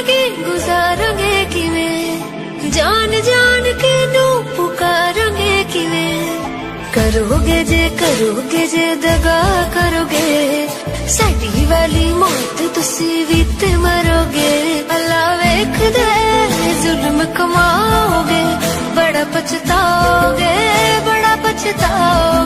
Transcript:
जिंदगी गुजारोगे किवें, जान जान के नू पुकारोगे किवें। करोगे जे दगा करोगे, साडी वाली मौत तुसी भी ते मरोगे। अल्लाह वेखदे जुल्म कमाओगे, बड़ा पछताओगे, बड़ा पछताओगे।